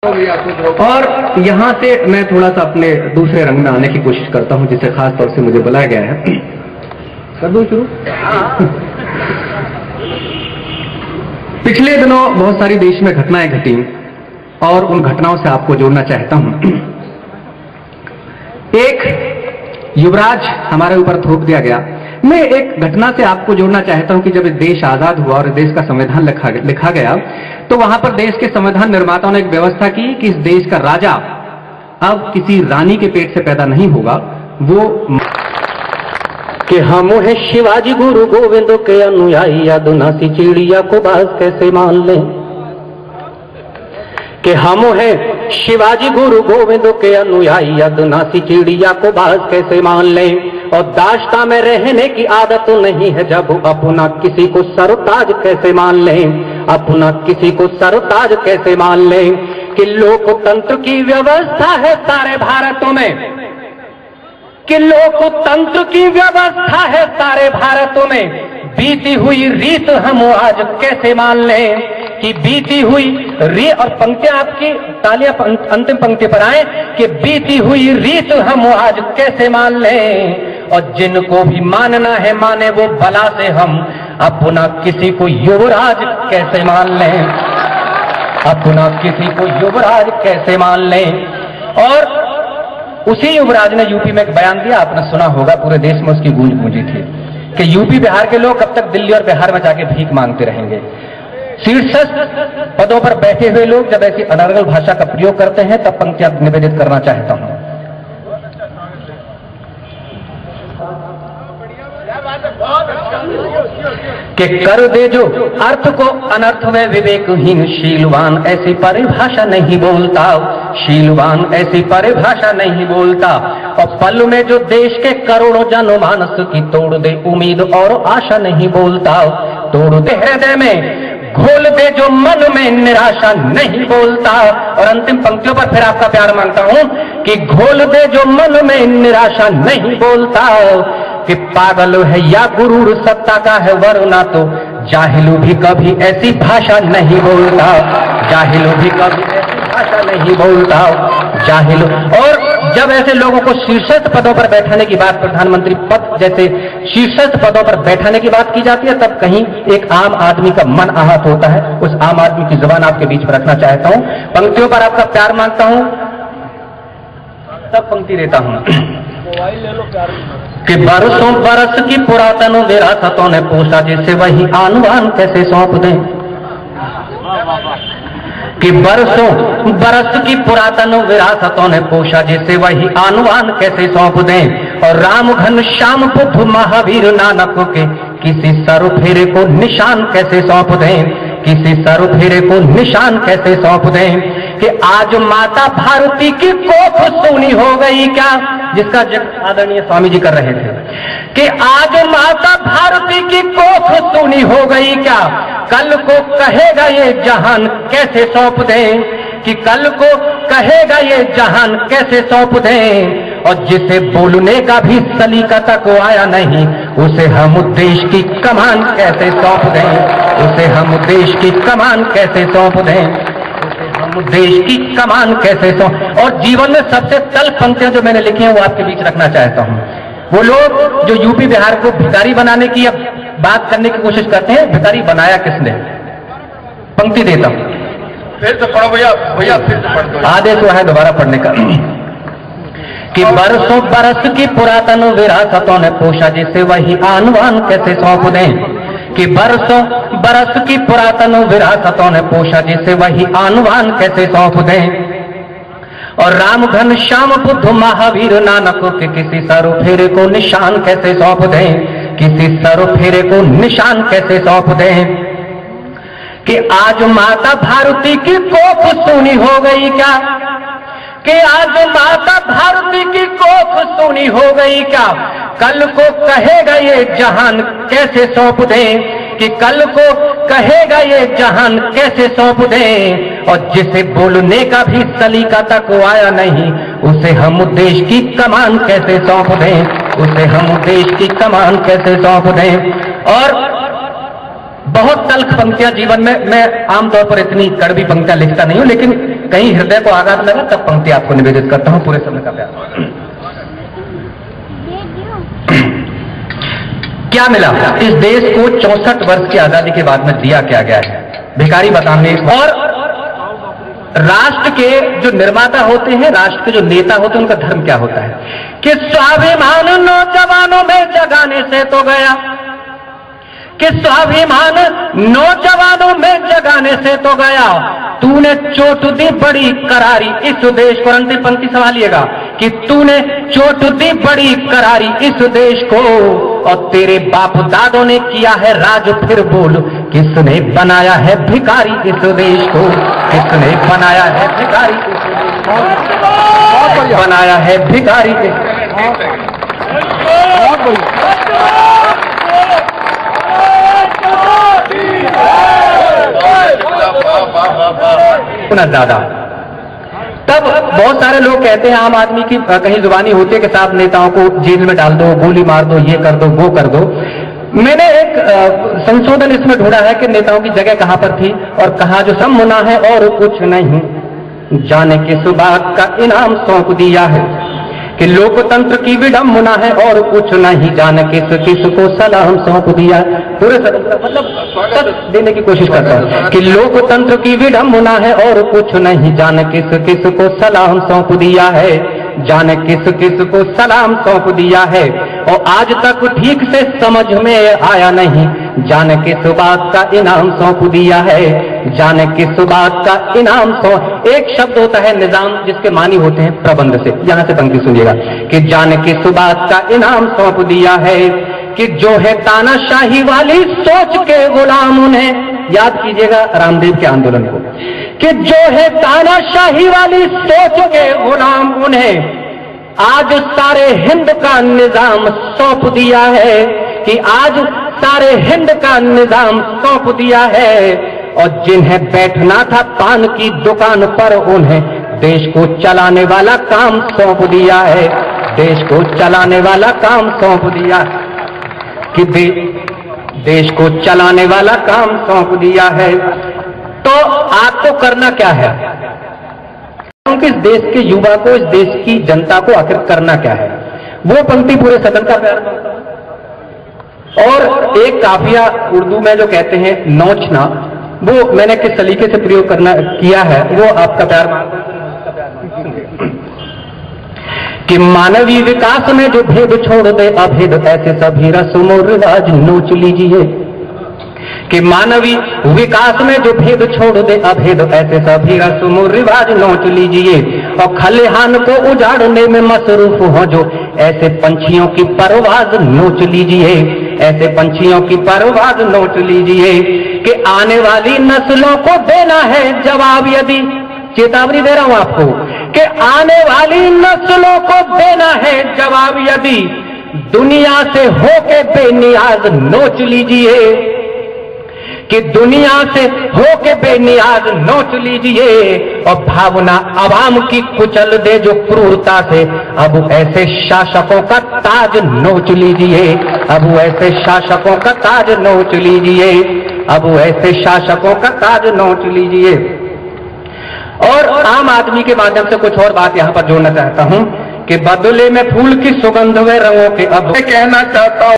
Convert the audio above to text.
और यहाँ से मैं थोड़ा सा अपने दूसरे रंग में आने की कोशिश करता हूँ, जिसे खास तौर से मुझे बुलाया गया है। कर दूं शुरू? पिछले दिनों बहुत सारी देश में घटनाएं घटी और उन घटनाओं से आपको जोड़ना चाहता हूं। एक युवराज हमारे ऊपर थोप दिया गया। मैं एक घटना से आपको जोड़ना चाहता हूं कि जब देश आजाद हुआ और देश का संविधान लिखा गया, तो वहां पर देश के संविधान निर्माताओं ने एक व्यवस्था की कि इस देश का राजा अब किसी रानी के पेट से पैदा नहीं होगा। वो कि हम है शिवाजी गुरु गोविंद के अनुयायी, यादुनासी चिड़िया को बाज कैसे मान लें। कि हम है शिवाजी गुरु गोविंद के अनुयायी, यादुनासी चिड़िया को बाज कैसे मान लें। और दाश्ता में रहने की आदत नहीं है जब अपना किसी को सरताज कैसे मान लें, अपना किसी को सरताज कैसे मान लें। कि लोकतंत्र की व्यवस्था है सारे भारतों में, कि लोकतंत्र की व्यवस्था है सारे भारतों में। बीती हुई रीत हम आज कैसे मान लें कि बीती हुई रीत, और पंक्तियां आपकी तालियां अंतिम पंक्ति पर आए कि बीती हुई रीत हम आज कैसे मान लें। और जिनको भी मानना है माने वो भला से, हम अपना किसी को युवराज कैसे मान लें, अपना किसी को युवराज कैसे मान लें। और उसी युवराज ने यूपी में एक बयान दिया, आपने सुना होगा, पूरे देश में उसकी गूंज गूंजी थी कि यूपी बिहार के लोग कब तक दिल्ली और बिहार में जाके भीख मांगते रहेंगे। शीर्षस्थ पदों पर बैठे हुए लोग जब ऐसी अनर्गल भाषा का प्रयोग करते हैं तब पंक्तियां निवेदित करना चाहता हूं। कि कर दे जो अर्थ को अनर्थ में विवेकहीन, शीलवान ऐसी परिभाषा नहीं बोलता, शीलवान ऐसी परिभाषा नहीं बोलता। और पल में जो देश के करोड़ों जनमानस की तोड़ दे उम्मीद और आशा नहीं बोलता, तोड़ दे हृदय में घोल दे जो मन में निराशा नहीं बोलता। और अंतिम पंक्तियों पर फिर आपका प्यार मांगता हूं कि घोल दे जो मन में निराशा नहीं बोलता। कि पागल है या गुरूर सत्ता का है वरना तो जाहिलू भी कभी ऐसी भाषा नहीं बोलता, जाहिलू भी कभी ऐसी भाषा नहीं बोलता, जाहिलू। और जब ऐसे लोगों को शीर्षस्थ पदों पर बैठाने की बात, प्रधानमंत्री पद जैसे शीर्षस्थ पदों पर बैठाने की बात की जाती है, तब कहीं एक आम आदमी का मन आहत होता है। उस आम आदमी की जुबान आपके बीच में रखना चाहता हूं, पंक्तियों पर आपका प्यार मांगता हूं, तब पंक्ति देता हूं। कि बरसों बरस की पुरातन विरासतों ने पूछा जिसे वही आनवान कैसे सौंप दें। कि बरसों बरस की पुरातन विरासतों ने पूछा जिसे वही आनवान कैसे सौंप दें। और राम घन श्याम बुद्ध महावीर नानक के किसी सर फेरे को निशान कैसे सौंप दें, किसी सर फेरे को निशान कैसे सौंप दें। कि आज माता भारती की कोख सूनी हो गई क्या, जिसका जिक्र आदरणीय स्वामी जी कर रहे थे। कि आज माता भारती की कोख सूनी हो गई क्या, कल को कहेगा ये जहान कैसे सौंप दें, कि कल को कहेगा ये जहान कैसे सौंप दें। और जिसे बोलने का भी सलीका तक आया नहीं, उसे हम देश की कमान कैसे सौंप दें, उसे हम देश की कमान कैसे सौंप दें, हम देश की कमान कैसे सौंप। और जीवन में सबसे तल्ख पंक्तियां जो मैंने लिखी हैं वो आपके बीच रखना चाहता हूं। वो लोग जो यूपी बिहार को भिखारी बनाने की अब बात करने की कोशिश करते हैं, भिखारी बनाया किसने, पंक्ति देता हूं, फिर तो पढ़ो भैया, भैया फिर तो पढ़ दो। आदेश हुआ है दोबारा पढ़ने का। कि बरसों बरस की पुरातन विरासतों ने पूछा जिसे वही आनवान कैसे सौंप दें। कि बरसों बरस की पुरातन विरासतों ने पूछा जिसे वही आनवान कैसे सौंप दें। और राम घन श्याम बुद्ध महावीर नानक के किसी सर फेरे को निशान कैसे सौंप दें, किसी सर फेरे को निशान कैसे सौंप दें। कि आज माता भारती की कोख सूनी हो गई क्या, कि आज माता भारती की कोख सूनी हो गई क्या, कल को कहेगा ये जहान कैसे सौंप दें, कि कल को कहेगा ये जहान कैसे सौंप दें। और जिसे बोलने का भी सलीका तक आया नहीं, उसे हम देश की कमान कैसे सौंप दें, उसे हम देश की कमान कैसे सौंप दें। और बहुत तल्ख पंक्तियां जीवन में, मैं आमतौर पर इतनी कड़वी पंक्तियां लिखता नहीं हूं, लेकिन कहीं हृदय को आघात लगा तब पंक्ति आपको निवेदित करता हूं। पूरे समय का प्यार। क्या मिला इस देश को 64 वर्ष की आजादी के बाद में दिया क्या गया है? भिखारी बताने और राष्ट्र के जो निर्माता होते हैं, राष्ट्र के जो नेता होते हैं, उनका धर्म क्या होता है? कि स्वाभिमान नौजवानों में जगाने से तो गया, कि स्वाभिमान नौजवानों में जगाने से तो गया, तूने चोट दी बड़ी करारी इस देश को। अंतिम पंक्ति संभालिएगा कि तूने चोट दी बड़ी करारी इस देश को, और तेरे बाप दादों ने किया है राज। फिर बोल किसने बनाया है भिखारी इस देश को? किसने बनाया है भिखारी इस देश को? बनाया है भिखारी दादा। तब बहुत सारे लोग कहते हैं, आम आदमी की कहीं जुबानी होती है कि साहब नेताओं को जेल में डाल दो, गोली मार दो, ये कर दो, वो कर दो। मैंने एक संशोधन इसमें ढूंढा है कि नेताओं की जगह कहां पर थी और कहा जो सब मुना है और कुछ नहीं, जाने किस बात का इनाम सौंप दिया है, कि लोकतंत्र की विडंबना है और कुछ नहीं, जाने किस को सलाम सौंप दिया। पूरे मतलब देने की कोशिश करता हूं कि लोकतंत्र की विडंबना है और कुछ नहीं, जाने किस को सलाम सौंप दिया है, जाने किस को सलाम सौंप दिया है, और आज तक ठीक से समझ में आया नहीं, जाने किस बात का इनाम सौंप दिया है, जाने किस बात का इनाम सौंप। एक शब्द होता है निजाम, जिसके मानी होते हैं प्रबंध से। यहां से पंक्ति सुनिएगा कि जाने किस बात का इनाम सौंप दिया है, कि जो है तानाशाही वाली सोच के गुलाम उन्हें, याद कीजिएगा रामदेव के आंदोलन को, कि जो है तानाशाही वाली सोच के गुलाम उन्हें आज सारे हिंद का निजाम सौंप दिया है, कि आज सारे हिंद का निजाम सौंप दिया है, और जिन्हें बैठना था पान की दुकान पर उन्हें देश को चलाने वाला काम सौंप दिया है, देश को चलाने वाला काम सौंप दिया है, कि देश को चलाने वाला काम सौंप दिया है। तो आपको करना क्या है? इस देश के युवा को, इस देश की जनता को आखिर करना क्या है? वो पंक्ति पूरे सदन का प्यार। और एक काफिया उर्दू में जो कहते हैं नोचना, वो मैंने किस तरीके से प्रयोग किया है वो आपका प्यार। कि मानवीय विकास में जो भेद छोड़ दे अभेद, ऐसे सभी रस्म और रिवाज नोच लीजिए, कि मानवीय विकास में जो भेद छोड़ दे अभेद, ऐसे सभी रस्म और रिवाज नोच लीजिए, और खलिहान को उजाड़ने में मसरूफ हो जो ऐसे पंछियों की परवाज नोच लीजिए, ऐसे पंछियों की परवाज नोच लीजिए, कि आने वाली नस्लों को देना है जवाब, यदि चेतावनी दे रहा हूं आपको, कि आने वाली नस्लों को देना है जवाब, यदि दुनिया से होके बेनियाज नोच लीजिए, कि दुनिया से होके बेनियाज नोच लीजिए, और भावना आवाम की कुचल दे जो क्रूरता से, अब ऐसे शासकों का ताज नोच लीजिए, अब ऐसे शासकों का ताज नोच लीजिए, अब ऐसे शासकों का ताज नोच लीजिए। और आम आदमी के माध्यम से कुछ और बात यहां पर जोड़ना चाहता हूं कि बदले में फूल की सुगंध व रंगों के अब कहना चाहता हूं